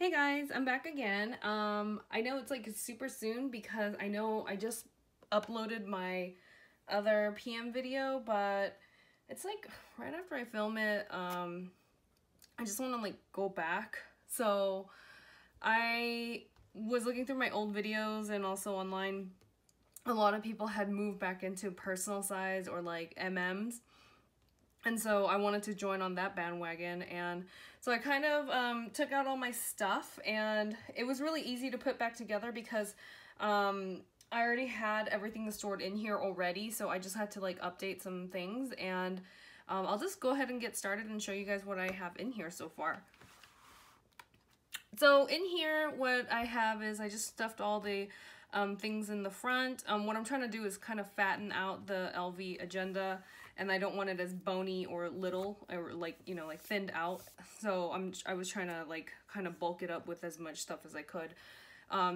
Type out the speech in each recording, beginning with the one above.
Hey guys, I'm back again. I know it's like super soon because I know I just uploaded my other PM video, but it's like right after I film it, I just want to like go back. So I was looking through my old videos and also online. A lot of people had moved back into personal size or like MMs. And so I wanted to join on that bandwagon, and so I kind of took out all my stuff, and it was really easy to put back together because I already had everything stored in here already, so I just had to like update some things, and I'll just go ahead and get started and show you guys what I have in here so far. So in here, what I have is I just stuffed all the things in the front. What I'm trying to do is kind of fatten out the LV agenda, and I don't want it as bony or little or like, you know, like thinned out. So I was trying to like kind of bulk it up with as much stuff as I could.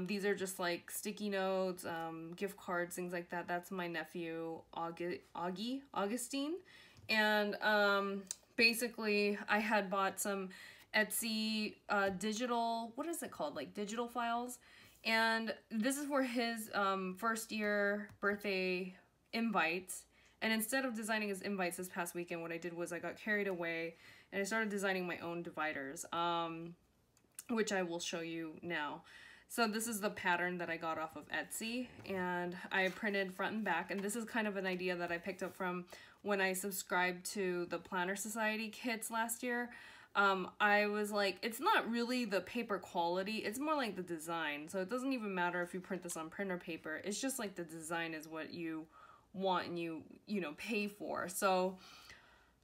These are just like sticky notes, gift cards, things like that. That's my nephew, Augustine. And basically I had bought some Etsy digital, what is it called? Like digital files. And this is for his first year birthday invites. And instead of designing his invites this past weekend, what I did was I got carried away and I started designing my own dividers, which I will show you now. So this is the pattern that I got off of Etsy, and I printed front and back, and this is kind of an idea that I picked up from when I subscribed to the Planner Society kits last year. I was like, it's not really the paper quality, it's more like the design. So it doesn't even matter if you print this on printer paper, it's just like the design is what you want and you know, pay for. So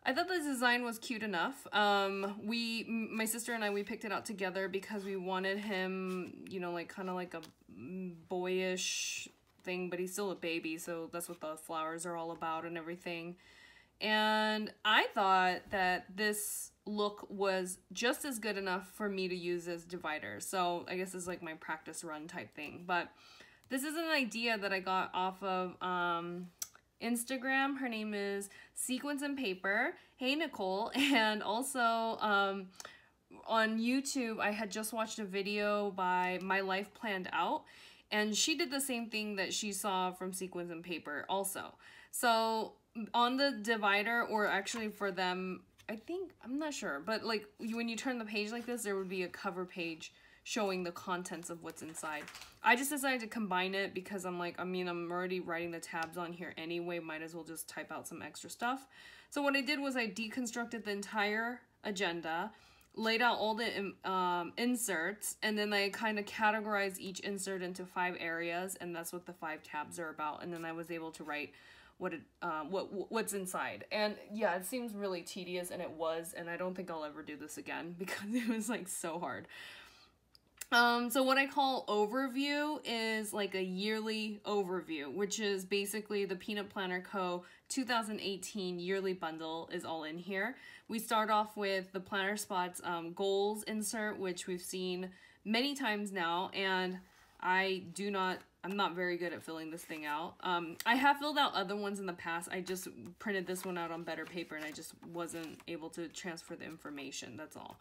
I thought the design was cute enough. My sister and I, we picked it out together because we wanted him, you know, like kind of like a boyish thing, but he's still a baby, so that's what the flowers are all about and everything. And I thought that this look was just as good enough for me to use as dividers. So I guess it's like my practice run type thing. But this is an idea that I got off of Instagram. Her name is Sequins and Paper. Hey, Nicole. And also on YouTube, I had just watched a video by My Life Planned Out, and she did the same thing that she saw from Sequins and Paper also. So on the divider, or actually for them, I think, I'm not sure, but like when you turn the page like this, there would be a cover page showing the contents of what's inside. I just decided to combine it because I'm like, I'm already writing the tabs on here anyway, might as well just type out some extra stuff. So what I did was I deconstructed the entire agenda, laid out all the inserts, and then I kind of categorized each insert into 5 areas, and that's what the 5 tabs are about. And then I was able to write what's inside. And yeah, it seems really tedious, and it was, and I don't think I'll ever do this again because it was like so hard. So what I call overview is like a yearly overview, which is basically the Peanut Planner Co. 2018 yearly bundle is all in here. We start off with the Planner Spots goals insert, which we've seen many times now, and I'm not very good at filling this thing out. I have filled out other ones in the past. I just printed this one out on better paper, and I just wasn't able to transfer the information, that's all.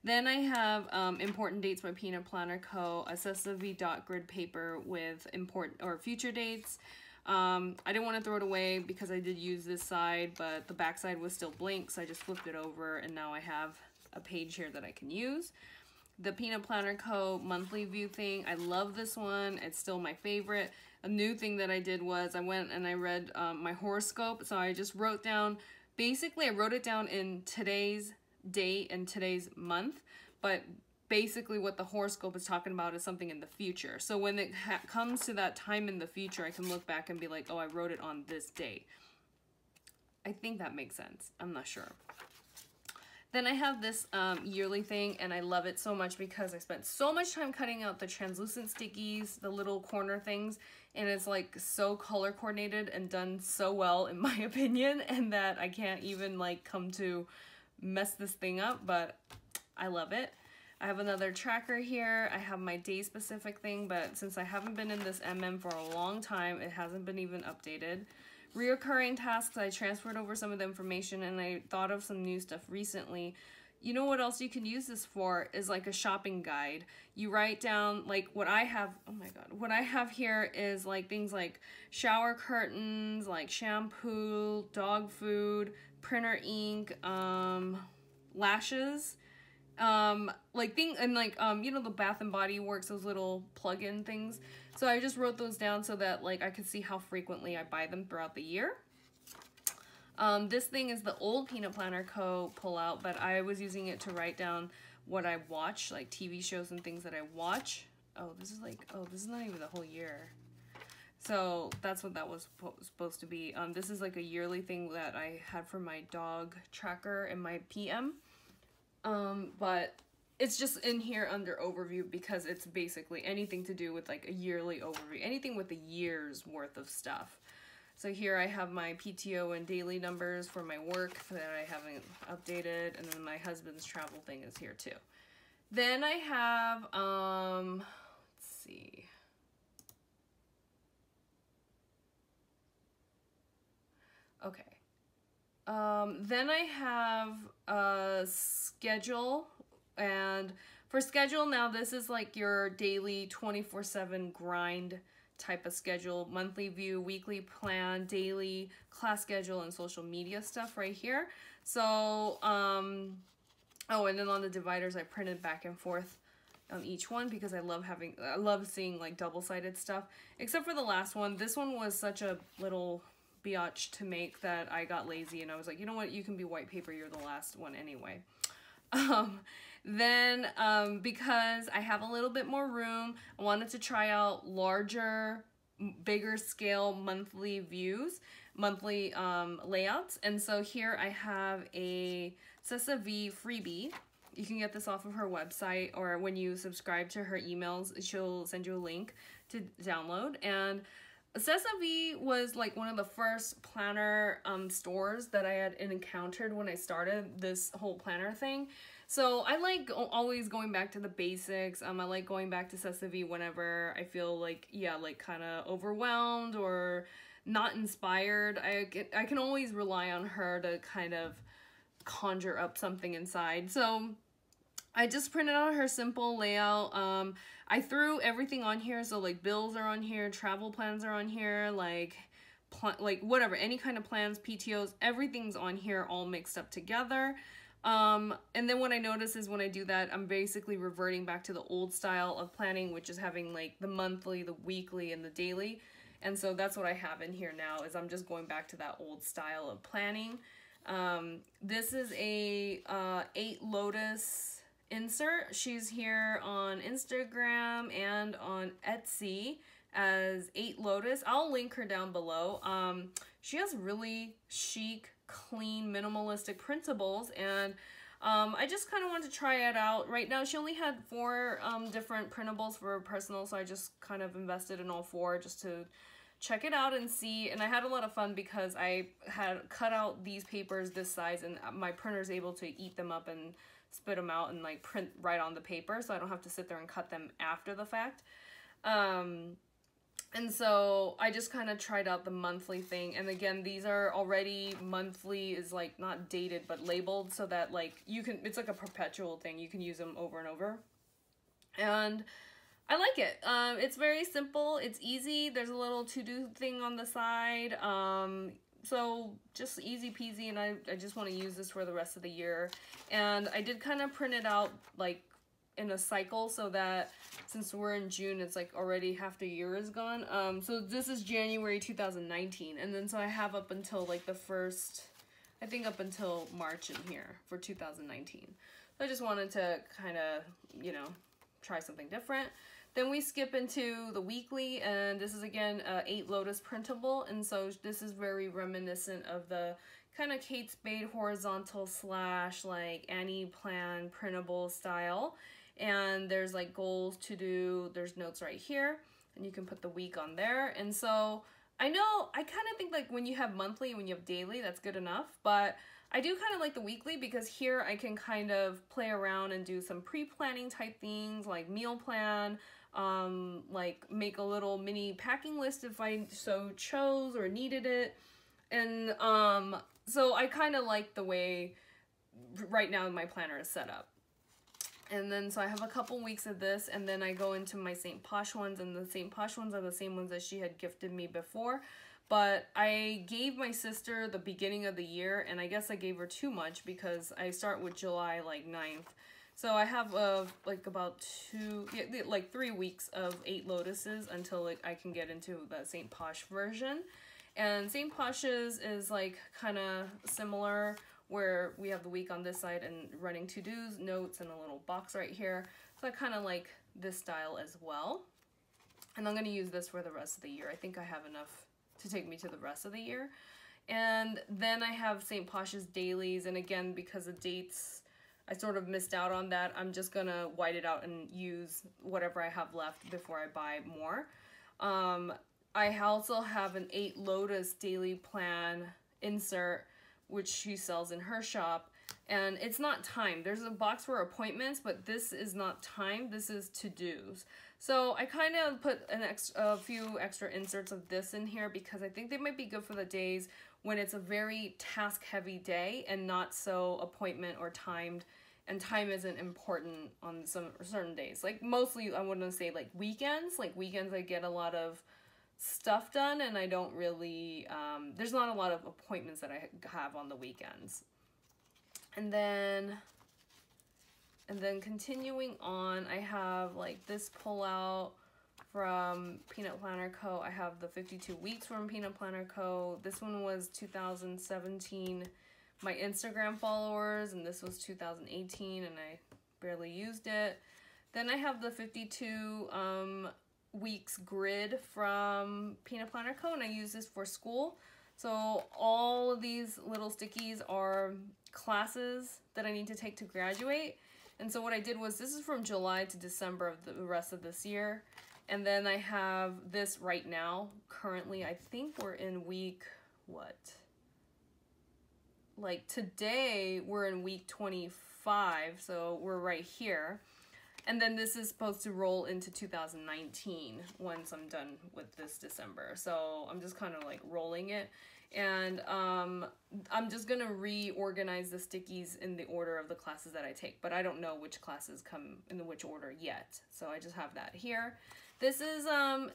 Then I have important dates by Peanut Planner Co. Accessibility dot grid paper with important or future dates. I didn't want to throw it away because I did use this side, but the back side was still blank, so I just flipped it over, and now I have a page here that I can use. The Peanut Planner Co. monthly view thing, I love this one. It's still my favorite. A new thing that I did was I went and I read my horoscope, so I just wrote down, basically I wrote it down in today's date and today's month, but basically what the horoscope is talking about is something in the future. So when it comes to that time in the future, I can look back and be like, oh, I wrote it on this date. I think that makes sense. I'm not sure. Then I have this yearly thing, and I love it so much because I spent so much time cutting out the translucent stickies, the little corner things, and it's like so color coordinated and done so well in my opinion, and that I can't even like come to mess this thing up, but I love it. I have another tracker here. I have my day specific thing, but since I haven't been in this MM for a long time, it hasn't been even updated. Reoccurring tasks, I transferred over some of the information, and I thought of some new stuff recently. you know what else you can use this for is like a shopping guide. You write down like what I have, oh my god, what I have here is like things like shower curtains, like shampoo, dog food, printer ink, lashes, like thing, and like you know, the Bath and Body Works, those little plug-in things. So I just wrote those down so that like I could see how frequently I buy them throughout the year. This thing is the old Peanut Planner Co. pull-out, but I was using it to write down what I watch, like TV shows and things that I watch. Oh, this is like, oh, this is not even the whole year. So that's what that was supposed to be. This is like a yearly thing that I had for my dog tracker and my PM. But it's just in here under overview because it's basically anything to do with like a yearly overview, anything with a year's worth of stuff. So here I have my PTO and daily numbers for my work that I haven't updated, and then my husband's travel thing is here too. Then I have, let's see. Okay. Then I have a schedule, and for schedule now, this is like your daily 24/7 grind type of schedule, monthly view, weekly plan, daily class schedule, and social media stuff right here. So, oh, and then on the dividers, I printed back and forth on each one because I love seeing like double-sided stuff, except for the last one. This one was such a little biatch to make that I got lazy, and I was like, you know what, you can be white paper, you're the last one anyway. Then because I have a little bit more room, I wanted to try out larger, bigger scale monthly views, monthly layouts. And so here I have a Cessa V freebie. You can get this off of her website, or when you subscribe to her emails, she'll send you a link to download. And Cessa V was like one of the first planner stores that I had encountered when I started this whole planner thing. So I like always going back to the basics. I like going back to Cessa V whenever I feel like, yeah, like kind of overwhelmed or not inspired. I can always rely on her to kind of conjure up something inside. So I just printed out her simple layout. I threw everything on here, so like bills are on here, travel plans are on here, like whatever, any kind of plans, PTOs, everything's on here all mixed up together. And then what I notice is when I do that, I'm basically reverting back to the old style of planning, which is having like the monthly, the weekly, and the daily. And so that's what I have in here now, is I'm just going back to that old style of planning. This is a 8 Lotus insert. She's here on Instagram and on Etsy as 8 Lotus. I'll link her down below. She has really chic, clean, minimalistic printables, and I just kind of wanted to try it out. Right now she only had 4 different printables for personal, so I just kind of invested in all 4 just to check it out and see. And I had a lot of fun because I had cut out these papers this size, and my printer's able to eat them up and spit them out and like print right on the paper, so I don't have to sit there and cut them after the fact. And so I just kind of tried out the monthly thing. And again, these are already monthly, is like not dated, but labeled so that like you can, it's like a perpetual thing. You can use them over and over. And I like it. It's very simple. It's easy. There's a little to-do thing on the side. So just easy peasy. And I just want to use this for the rest of the year. And I did kind of print it out like in a cycle so that since we're in June, it's like already half the year is gone. So this is January 2019, and then so I have up until like the first, I think up until March in here for 2019. So I just wanted to kind of, you know, try something different. Then we skip into the weekly, and this is again 8 Lotus printable, and so this is very reminiscent of the kind of Kate Spade horizontal / like Annie Plan printable style. And there's like goals to do, there's notes right here, and you can put the week on there. And so I know, I kind of think like when you have monthly and when you have daily, that's good enough, but I do kind of like the weekly because here I can kind of play around and do some pre-planning type things like meal plan, like make a little mini packing list if I so chose or needed it. And so I kind of like the way right now my planner is set up. And then, so I have a couple weeks of this, and then I go into my St. Posh ones, and the St. Posh ones are the same ones that she had gifted me before. But I gave my sister the beginning of the year, and I guess I gave her too much because I start with July, like, 9th. So I have, like, about 3 weeks of 8 lotuses until, like, I can get into the St. Posh version. And St. Posh's is, like, kind of similar, where we have the week on this side and running to-dos, notes, and a little box right here. So I kind of like this style as well. And I'm going to use this for the rest of the year. I think I have enough to take me to the rest of the year. And then I have St. Posh's dailies, and again, because of dates, I sort of missed out on that. I'm just going to white it out and use whatever I have left before I buy more. I also have an 8 Lotus daily plan insert, which she sells in her shop, and it's not timed. There's a box for appointments, but this is not timed. This is to-dos. So I kind of put a few extra inserts of this in here because I think they might be good for the days when it's a very task-heavy day and not so appointment or timed, and time isn't important on some certain days. Like mostly, I wouldn't say like weekends. Like weekends I get a lot of stuff done, and I don't really, there's not a lot of appointments that I have on the weekends. And then continuing on, I have like this pullout from Peanut Planner Co. I have the 52 weeks from Peanut Planner Co. This one was 2017, my Instagram followers, and this was 2018, and I barely used it. Then I have the 52 weeks grid from Peanut Planner Co. and I use this for school. So all of these little stickies are classes that I need to take to graduate. And so what I did was, this is from July to December of the rest of this year. And then I have this right now. Currently, I think we're in week, what? Like today, we're in week 25, so we're right here. And then this is supposed to roll into 2019 once I'm done with this December. So I'm just kind of like rolling it. And I'm just going to reorganize the stickies in the order of the classes that I take. But I don't know which classes come in which order yet. So I just have that here. This is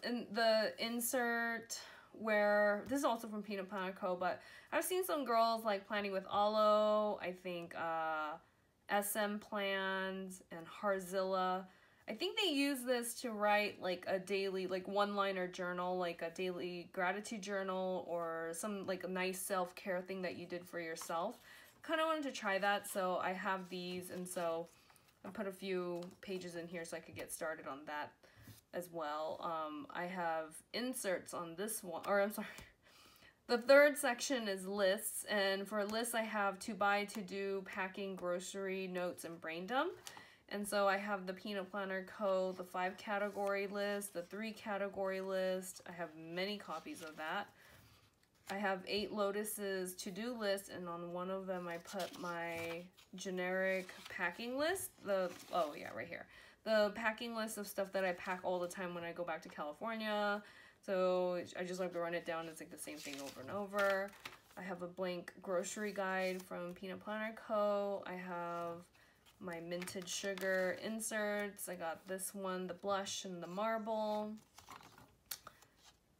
in the insert where, this is also from Peanut Planner Co. But I've seen some girls like planning with Aloe, I think SM Plans, and Harzilla. I think they use this to write like a daily, like one-liner journal, like a daily gratitude journal, or some like a nice self-care thing that you did for yourself. Kind of wanted to try that, so I have these, and so I put a few pages in here so I could get started on that as well. I have inserts on this one, or I'm sorry, the third section is lists, and for lists I have to buy, to do, packing, grocery, notes, and brain dump. And so I have the Peanut Planner Co., the 5 category list, the 3 category list. I have many copies of that. I have 8 Lotus's to-do list, and on one of them I put my generic packing list. Oh yeah, right here. The packing list of stuff that I pack all the time when I go back to California. So I just like to run it down. It's like the same thing over and over. I have a blank grocery guide from Peanut Planner Co. I have my minted sugar inserts. I got this one, the blush and the marble.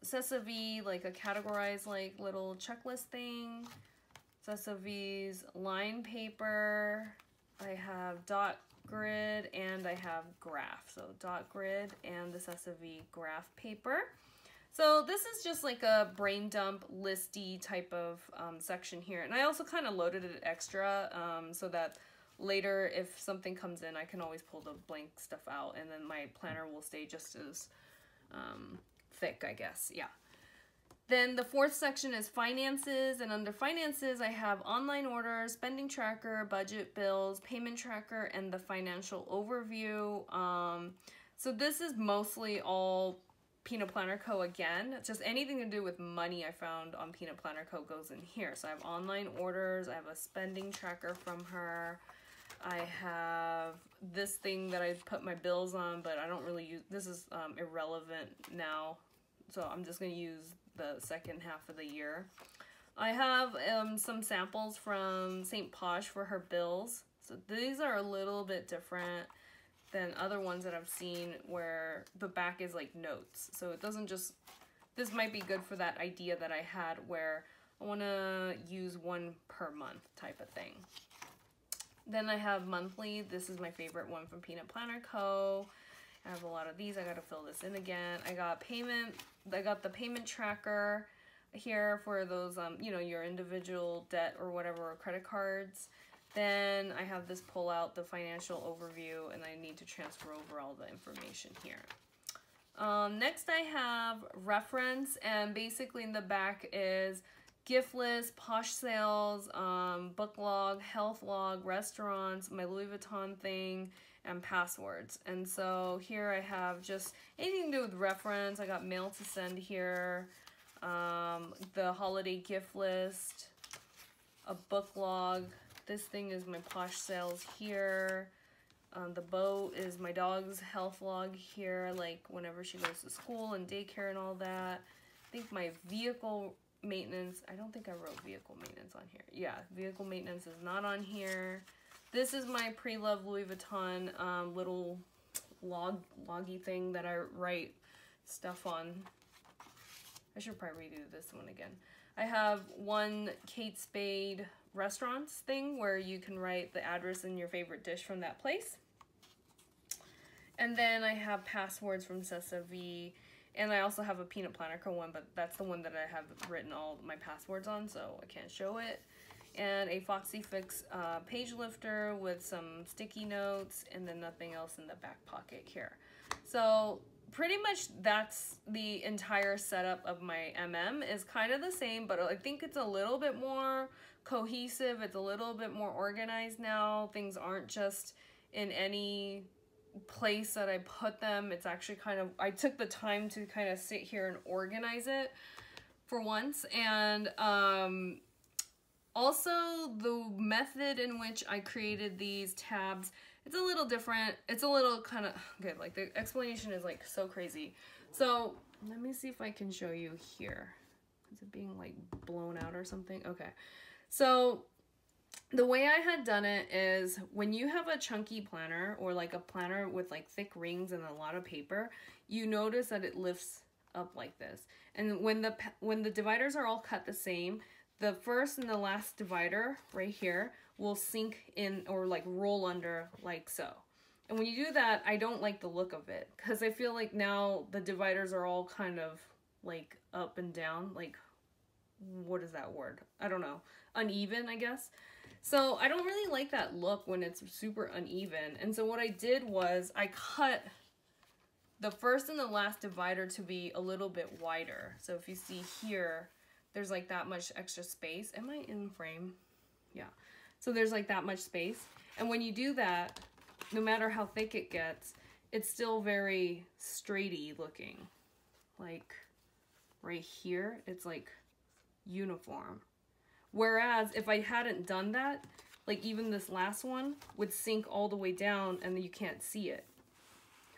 Sesavi, like a categorized like little checklist thing. Sesavi's line paper. I have dot grid and I have graph. So dot grid and the Sesavi graph paper. So this is just like a brain dump listy type of section here. And I also kind of loaded it extra so that later if something comes in, I can always pull the blank stuff out and then my planner will stay just as thick, I guess. Yeah. Then the 4th section is finances, and under finances I have online orders, spending tracker, budget, bills, payment tracker, and the financial overview. So this is mostly all Peanut Planner Co. again. Just anything to do with money I found on Peanut Planner Co. goes in here. So I have online orders, I have a spending tracker from her, I have this thing that I put my bills on, but I don't really use, this is irrelevant now, so I'm just going to use the second half of the year. I have some samples from St. Posh for her bills. So these are a little bit different than other ones that I've seen where the back is like notes. So it doesn't just, this might be good for that idea that I had where I want to use one per month type of thing. Then I have monthly. This is my favorite one from Peanut Planner Co. I have a lot of these. I got to fill this in again. I got the payment tracker here for those, you know, your individual debt or whatever, or credit cards. Then I have this pull out the financial overview, and I need to transfer over all the information here. Next I have reference, and basically in the back is gift list, Posh sales, book log, health log, restaurants, my Louis Vuitton thing, and passwords. And so here I have just anything to do with reference. I got mail to send here, the holiday gift list, a book log. This thing is my Posh sales here. The boat is my dog's health log here, like whenever she goes to school and daycare and all that. I think my vehicle maintenance, I don't think I wrote vehicle maintenance on here. Yeah, vehicle maintenance is not on here. This is my pre-loved Louis Vuitton little loggy thing that I write stuff on. I should probably redo this one again. I have one Kate Spade restaurants thing where you can write the address and your favorite dish from that place. And then I have passwords from Cessa V. And I also have a Peanut Planner Co. one, but that's the one that I have written all my passwords on, so I can't show it. And a Foxy Fix page lifter with some sticky notes, and then nothing else in the back pocket here. So pretty much that's the entire setup of my is kind of the same, but I think it's a little bit more cohesive. It's a little bit more organized now. Things aren't just in any place that I put them. It's actually kind of, I took the time to kind of sit here and organize it for once. And also the method in which I created these tabs, it's a little different. It's a little kind of good. Like the explanation is like so crazy. So let me see if I can show you here. Is it being like blown out or something? Okay. So the way I had done it is when you have a chunky planner or like a planner with like thick rings and a lot of paper, you notice that it lifts up like this. And when the dividers are all cut the same, the first and the last divider right here will sink in or like roll under like so. And when you do that, I don't like the look of it because I feel like now the dividers are all kind of like up and down, like what is that word? I don't know. Uneven, I guess. So I don't really like that look when it's super uneven. And so what I did was I cut the first and the last divider to be a little bit wider. So if you see here, there's like that much extra space. Am I in frame? Yeah. So there's like that much space. And when you do that, no matter how thick it gets, it's still very straighty looking. Like right here, it's like uniform. Whereas if I hadn't done that, like even this last one would sink all the way down and you can't see it.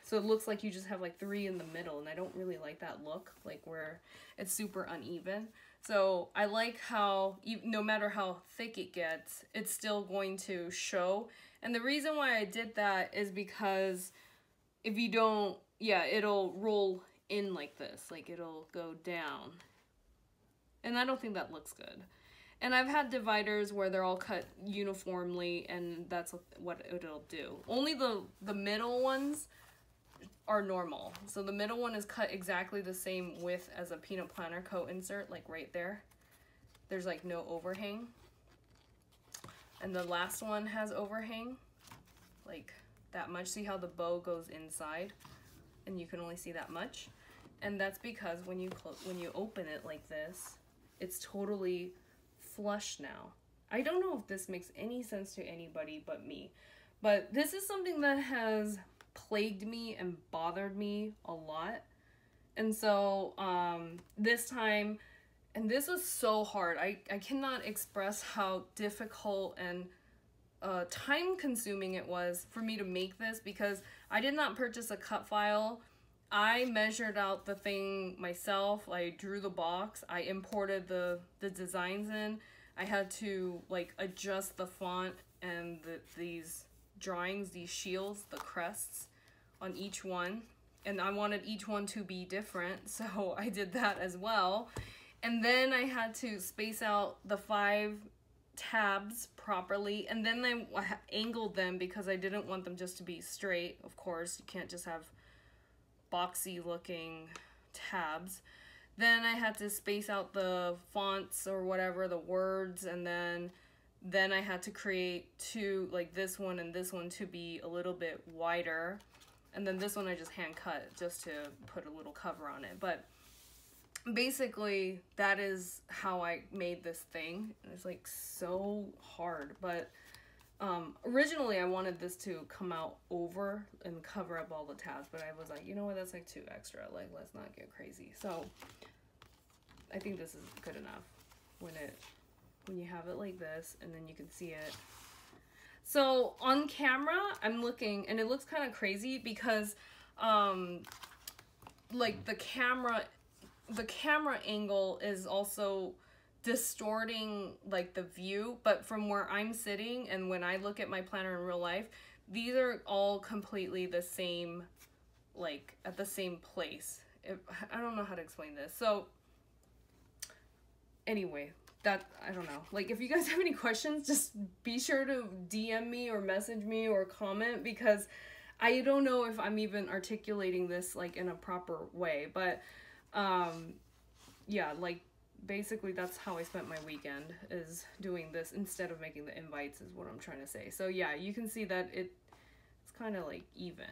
So it looks like you just have like 3 in the middle, and I don't really like that look, like where it's super uneven. So I like how no matter how thick it gets, it's still going to show. And the reason why I did that is because if you don't, yeah, it'll roll in like this, like it'll go down. And I don't think that looks good. And I've had dividers where they're all cut uniformly, and that's what it'll do. Only the middle ones are normal. So the middle one is cut exactly the same width as a Peanut Planner Co. insert, like right there. There's like no overhang. And the last one has overhang, like that much. See how the bow goes inside, and you can only see that much. And that's because when you open it like this, it's totally flush now. I don't know if this makes any sense to anybody but me, but this is something that has plagued me and bothered me a lot. And so this time, and this was so hard, I cannot express how difficult and time consuming it was for me to make this, because I did not purchase a cut file. I measured out the thing myself. I drew the box. I imported the designs in. I had to like adjust the font and these drawings, these shields, the crests on each one. And I wanted each one to be different, so I did that as well. And then I had to space out the 5 tabs properly, and then I angled them because I didn't want them just to be straight. Of course, you can't just have boxy looking tabs. Then I had to space out the fonts or whatever, the words, and then I had to create 2, like this one and this one, to be a little bit wider. And then this one I just hand cut just to put a little cover on it. But basically that is how I made this thing. It's like so hard, but originally I wanted this to come out over and cover up all the tabs, but I was like, you know what, that's like too extra, like let's not get crazy. So I think this is good enough when you have it like this, and then you can see it. So on camera I'm looking and it looks kind of crazy because like the camera angle is also distorting like the view, but from where I'm sitting and when I look at my planner in real life, these are all completely the same, like at the same place. I don't know how to explain this. So anyway, that, I don't know, like if you guys have any questions, just be sure to DM me or message me or comment, because I don't know if I'm even articulating this like in a proper way, but yeah, like basically that's how I spent my weekend, is doing this instead of making the invites, is what I'm trying to say. So yeah, you can see that it's kind of like even.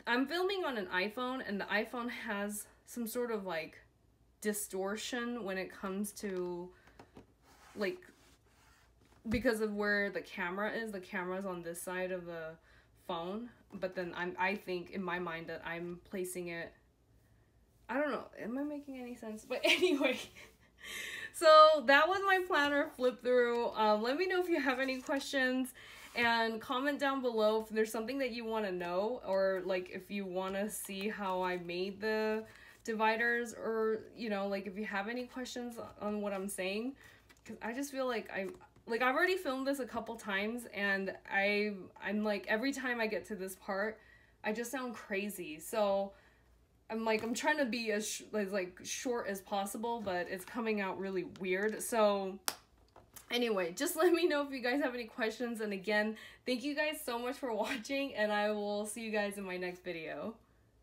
I'm filming on an iPhone, and the iPhone has some sort of like distortion when it comes to like, because of where the camera is. The camera's on this side of the phone, but then I think in my mind that I'm placing it, I don't know, am I making any sense? But anyway, so that was my planner flip through. Let me know if you have any questions, and comment down below if there's something that you want to know, or like if you want to see how I made the dividers, or you know, like if you have any questions on what I'm saying, because I just feel like I've already filmed this a couple times, and I'm like, every time I get to this part I just sound crazy. So I'm trying to be as like short as possible, but it's coming out really weird. So anyway, just let me know if you guys have any questions, and again, thank you guys so much for watching, and I will see you guys in my next video.